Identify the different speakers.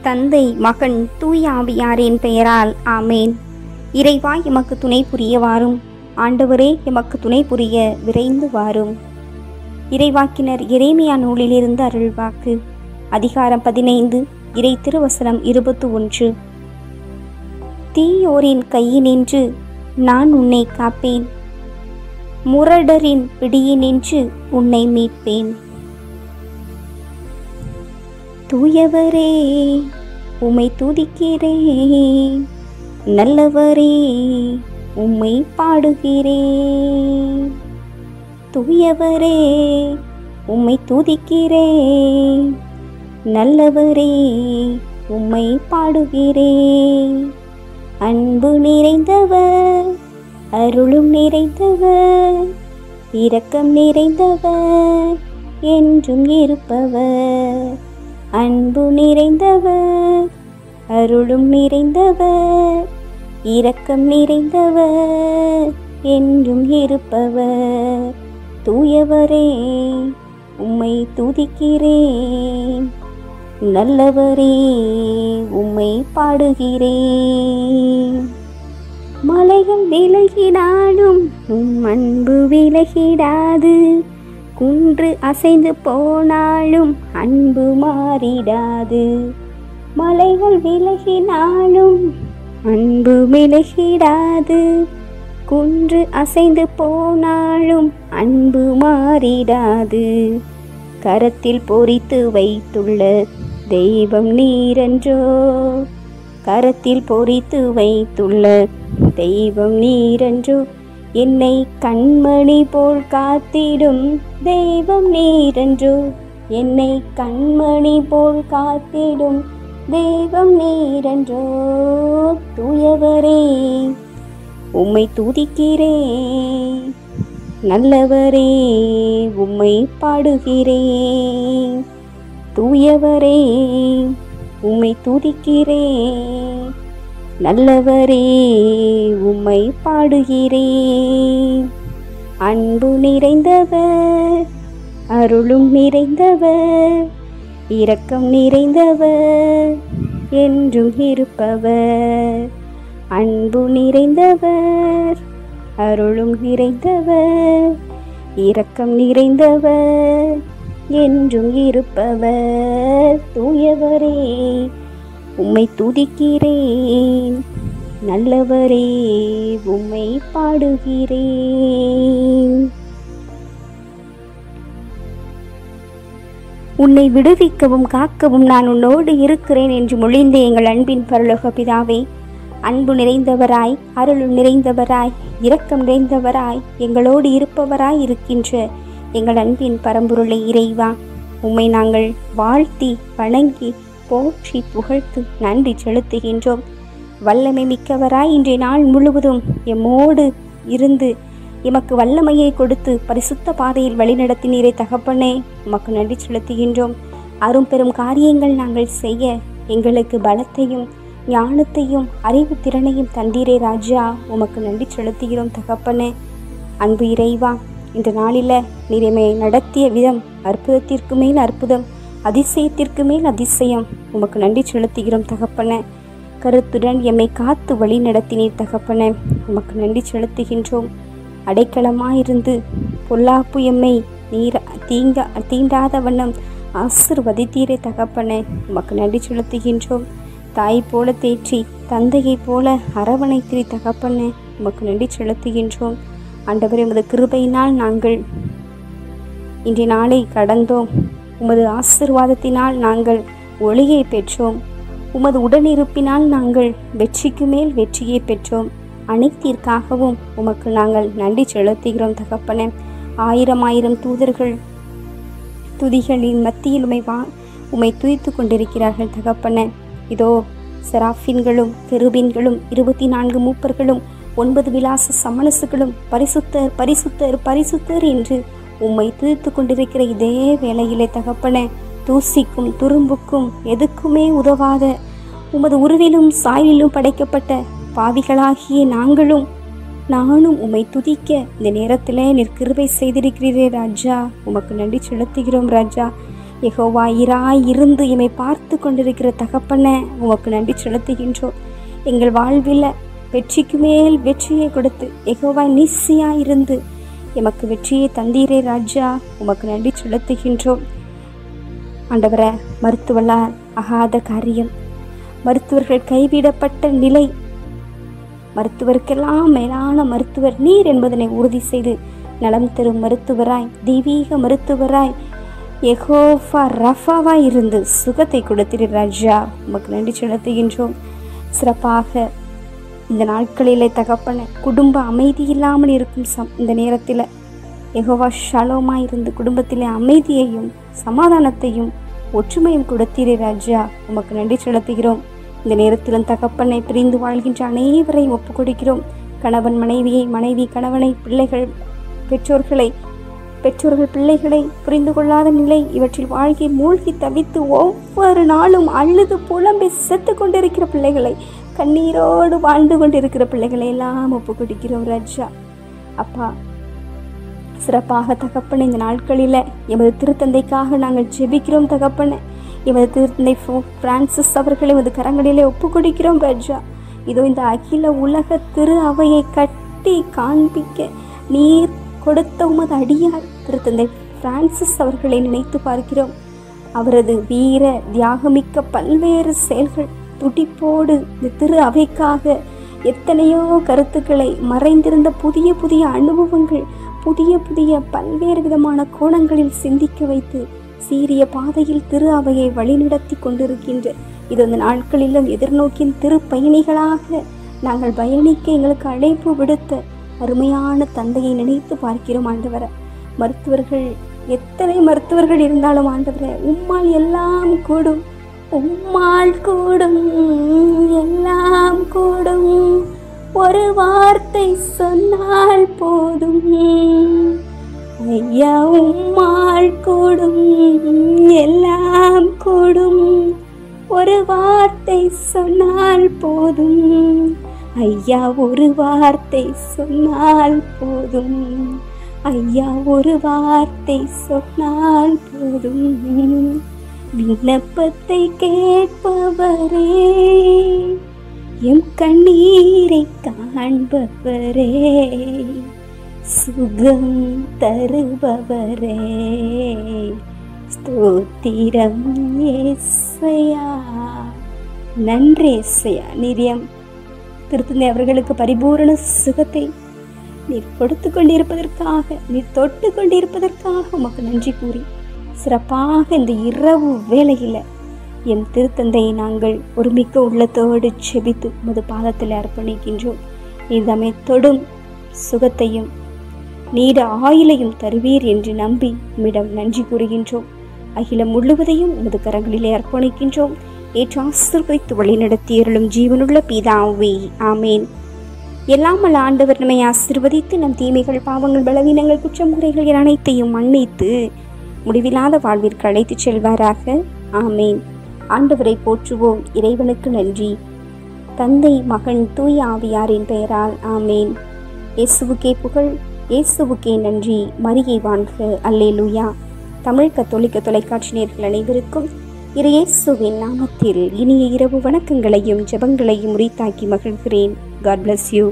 Speaker 1: தந்தை, மகன், தூய ஆவியாரின் பெயரால் ஆமேன். இறைவா, எமக்கு துணை புரிய வாரும். ஆண்டவரே, எமக்கு துணை புரிய விரைந்து வாரும். இறைவாக்கினர் எரேமியா நூலிலிருந்து அருள்வாக்கு. அதிகாரம் 15, இறை திருவசனம் 21. தீயோரின் கையினின்று நான் உன்னை காப்பேன், முரடரின் பிடியினின்று உன்னை மீட்பேன். தூயவரே, உம்மை துதிக்கிறேன், நல்லவரே, உம்மை பாடுகிறேன். தூயவரே, உம்மை துதிக்கிறேன், நல்லவரே, உம்மை பாடுகிறேன். அன்பு நிறைந்தவர், அருளும் நிறைந்தவர், இரக்கம் நிறைந்தவர், என்றும் இருப்பவர். அன்பு நிறைந்தவர், அருளும் நிறைந்தவர், இரக்கம் நிறைந்தவர், என்றும் இருப்பவர். தூயவரே, உம்மை துதிக்கிறேன், நல்லவரே, உம்மை பாடுகிறேன். மலைகள் விலகினாலும் உம் அன்பு விலகிடாது, குன்று அசைந்து போனாலும் அன்பு மாறிடாது. மலைகள் விலகினாலும் அன்பு விலகிடாது, குன்று அசைந்து போனாலும் அன்பு மாறிடாது. கரத்தில் பொறித்து வைத்துள்ள தெய்வம் நீரன்றோ, கரத்தில் பொறித்து வைத்துள்ள தெய்வம் நீரன்றோ, என்னை கண்மணி போல் காத்திடும் தெய்வம் நீரன்றோ, என்னை கண்மணி போல் காத்திடும் தெய்வம் நீரன்றோ. தூயவரே, உம்மை துதிக்கிறேன், நல்லவரே, உம்மை பாடுகிறேன். தூயவரே, உம்மை துதிக்கிறேன், நல்லவரே, உம்மை பாடுகிறேன். அன்பு நிறைந்தவர், அருளும் நிறைந்தவர், இரக்கம் நிறைந்தவர், என்றும் இருப்பவர். அன்பு நிறைந்தவர், அருளும் நிறைந்தவர், இரக்கம் நிறைந்தவர், என்றும் இருப்பவர். தூயவரே, உம்மை துதிக்கிறேன், நல்லவரே, உம்மை பாடுகிறேன். உன்னை விடுவிக்கவும் காக்கவும் நான் உன்னோடு இருக்கிறேன் என்று மொழிந்த எங்கள் அன்பின் பரலோக பிதாவே, அன்பு நிறைந்தவராய், அருள் நிறைந்தவராய், இரக்கம் நிறைந்தவராய், எங்களோடு இருப்பவராய் இருக்கின்ற எங்கள் அன்பின் பரம்பொருளை இறைவா, உம்மை நாங்கள் வாழ்த்தி வணங்கி போற்றி புகழ்த்து நன்றி செலுத்துகின்றோம். வல்லமை மிக்கவராய் இன்றைய நாள் முழுவதும் எம்மோடு இருந்து எமக்கு வல்லமையை கொடுத்து பரிசுத்த பாதையில் வழிநடத்தினீரே தகப்பனே, உமக்கு நன்றி செலுத்துகின்றோம். அரும்பெரும் காரியங்கள் நாங்கள் செய்ய எங்களுக்கு பலத்தையும் ஞானத்தையும் அறிவு திறனையும் தந்தீரே ராஜா, உமக்கு நன்றி செலுத்துகிறோம் தகப்பனே. அன்பு இறைவா, இந்த நாளில் நீரைமை நடத்திய விதம் அற்புதத்திற்கு மேல் அற்புதம், அதிசயத்திற்கு மேல் அதிசயம். உமக்கு நன்றி செலுத்துகிறோம் தகப்பனே. கருத்துடன் எம்மை காத்து வழி நடத்தினீர் தகப்பனே, உமக்கு நன்றி செலுத்துகின்றோம். அடைக்கலமாயிருந்து பொல்லாப்பு எம்மை தீண்டாத வண்ணம் ஆசீர்வதித்தீரே தகப்பனே, உமக்கு நன்றி செலுத்துகின்றோம். தாய் போல தேற்றி தந்தையை போல அரவணைத்தீரே தகப்பனே, உமக்கு நன்றி செலுத்துகின்றோம். ஆண்டவரே, உமது கிருபையினால் நாங்கள் இன்றைய நாளை கடந்தோம். உமது ஆசீர்வாதத்தினால் நாங்கள் ஒளியை பெற்றோம். உமது உடனிருப்பினால் நாங்கள் வெற்றிக்கு மேல் வெற்றியை பெற்றோம். அனைத்திற்காகவும் உமக்கு நாங்கள் நன்றி செலுத்துகிறோம் தகப்பனே. ஆயிரம் ஆயிரம் தூதர்கள் துதிகளின் மத்தியில் உம்மை துதித்து கொண்டிருக்கிறார்கள் தகப்பனே. இதோ செராஃபின்களும் கெருபீன்களும் 24 மூப்பர்களும் 9 விலாச சமணசுகளும் பரிசுத்தர் பரிசுத்தர் பரிசுத்தர் என்று உம்மை துதித்து கொண்டிருக்கிற இதே வேளையிலே தகப்பனே, தூசிக்கும் துரும்புக்கும் எதுக்குமே உதவாத உமது உருவிலும் சாயலிலும் படைக்கப்பட்ட பாவிகளாகிய நானும் உம்மை துதிக்க இந்த நேரத்தில் நீர் கிருபை செய்திருக்கிறீரே ராஜா, உமக்கு நன்றி செலுத்துகிறோம் ராஜா. யெகோவா இருந்து எம்மை பார்த்து கொண்டிருக்கிற தகப்பனை உமக்கு நன்றி செலுத்துகின்றோம். எங்கள் வாழ்வில் வெற்றிக்கு மேல் வெற்றியை கொடுத்து யெகோவா நிச்சயாக இருந்து எமக்கு வெற்றியை தந்தீரே ராஜா, உமக்கு நன்றி செலுத்துகின்றோம். ஆண்டவரே, மருத்துவலால் ஆகாத காரியம், மருத்துவர்கள் கைவிடப்பட்ட நிலை, மருத்துவருக்கெல்லாம் மேலான மருத்துவர் நீர் என்பதனை உறுதி செய்து நலம் தரும் மருத்துவராய், தெய்வீக மருத்துவராய், யெகோவா ரஃபாவாய் இருந்து சுகத்தை கொடுத்திரு ராஜா, உமக்கு நன்றி செலுத்துகின்றோம். சிறப்பாக இந்த நாட்களிலே தகப்பன குடும்ப அமைதி இல்லாமல் இருக்கும் இந்த நேரத்தில் யெகோவா ஷலோமாய் இருந்து குடும்பத்திலே அமைதியையும் சமாதானத்தையும் ஒற்றுமையும் கொடுத்தீரே ராஜா, உமக்கு நன்றி செலுத்துகிறோம். இந்த நேரத்திலும் தகப்பனை பிரிந்து வாழ்கின்ற அனைவரையும் ஒப்புக் கொடுக்கிறோம். கணவன் மனைவியை, மனைவி கணவனை, பிள்ளைகள் பெற்றோர்கள் பிள்ளைகளை புரிந்து கொள்ளாத நிலை, இவற்றில் வாழ்க்கை மூழ்கி தவித்து ஒவ்வொரு நாளும் அழுது புலம்பி செத்து கொண்டிருக்கிற பிள்ளைகளை, கண்ணீரோடு வாழ்ந்து கொண்டிருக்கிற பிள்ளைகளை எல்லாம் ஒப்புக் கொடுக்கிறோம் ராஜா. அப்பா, சிறப்பாக தகப்பனை இந்த நாட்களில் எமது திருத்தந்தைக்காக நாங்கள் ஜெபிக்கிறோம் தகப்பனை. எமது திருத்தந்தை பிரான்சிஸ் அவர்களை எமது கரங்களிலே ஒப்புக் கொடுக்கிறோம் ராஜா. இதோ இந்த அகில உலக திரு அவையை கட்டி காண்பிக்க நீர் கொடுத்த உமது அடியார் திருத்தந்தை பிரான்சிஸ் அவர்களை நினைத்து பார்க்கிறோம். அவரது வீர தியாகமிக்க பல்வேறு செயல்கள், துடிப்போடு இந்த திரு அவைக்காக எத்தனையோ கருத்துக்களை, மறைந்திருந்த புதிய புதிய அனுபவங்கள், புதிய புதிய பல்வேறு விதமான கோணங்களில் சிந்திக்க வைத்து சீரிய பாதையில் திரு அவையை வழிநடத்தி கொண்டிருக்கின்ற இது இந்த நாட்களிலும் எதிர்நோக்கின் திரு பயணிகளாக நாங்கள் பயணிக்க எங்களுக்கு அழைப்பு விடுத்த அருமையான தந்தையை நினைத்து பார்க்கிறோம் ஆண்டவரை. மருத்துவர்கள், எத்தனை மருத்துவர்கள் இருந்தாலும் ஆண்டவரை, உம்மால் எல்லாம் கூடும், உம்மால் கூடும், எல்லாம் கூடும், ஒரு வார்த்தை சொன்னால் போதும் ஐயா, உம்மால் கூடும், எல்லாம் கூடும், ஒரு வார்த்தை சொன்னால் போதும் ஐயா, ஒரு வார்த்தை சொன்னால் போதும் ஐயா, ஒரு வார்த்தை சொன்னால் போதும். விண்ணப்பத்தை கேட்பவரே, எம் கண்ணீரை காண்பவரே, சுகம் தருபவரே, ஸ்தோத்திரம் ஏசையா. நன்றி ஏசையா. நீரியம் திருத்தந்தை அவர்களுக்கு பரிபூரண சுகத்தை நீர் கொடுத்து கொண்டிருப்பதற்காக, நீர் தொட்டு கொண்டிருப்பதற்காக உமக்கு நன்றி கூறி, சிறப்பாக இந்த இரவு வேளையில் எம் திருத்தந்தையை நாங்கள் ஒரு மிக்க உள்ளத்தோடு செபித்து உமது பாதத்தில் அர்ப்பணிக்கின்றோம். நீர் தொடும் சுகத்தையும் நீர் ஆயுளையும் தருவீர் என்று நம்பி உம்மிடம் நன்றி கூறுகின்றோம். அகிலம் முழுவதையும் உமது கரங்களிலே அர்ப்பணிக்கின்றோம். ஏற்று ஆசீர்வதித்து வழிநடத்தி அருளும் ஜீவனுள்ள பிதாவே, ஆமேன். எல்லாமல் ஆண்டவர் நம்மை ஆசீர்வதித்து நம் தீமைகள், பாவங்கள், பலவீனங்கள், குற்றம் குறைகள் அனைத்தையும் மன்னித்து முடிவில்லாத வாழ்விற்கு அழைத்துச் செல்வாராக. ஆமேன். ஆண்டவரை போற்றுவோம். இறைவனுக்கு நன்றி. தந்தை, மகன், தூய ஆவியாரின் பெயரால் ஆமேன். இயேசுவுக்கே புகழ், இயேசுவுக்கே நன்றி. மரியை வாழ்க. அல்லேலூயா. தமிழ் கத்தோலிக்க தொலைக்காட்சி நேயர்கள் அனைவருக்கும் இயேசுவின் நாமத்தில் இனிய இரவு வணக்கங்களையும் ஜெபங்களையும் உரித்தாக்கி மகிழ்கிறேன். God bless you.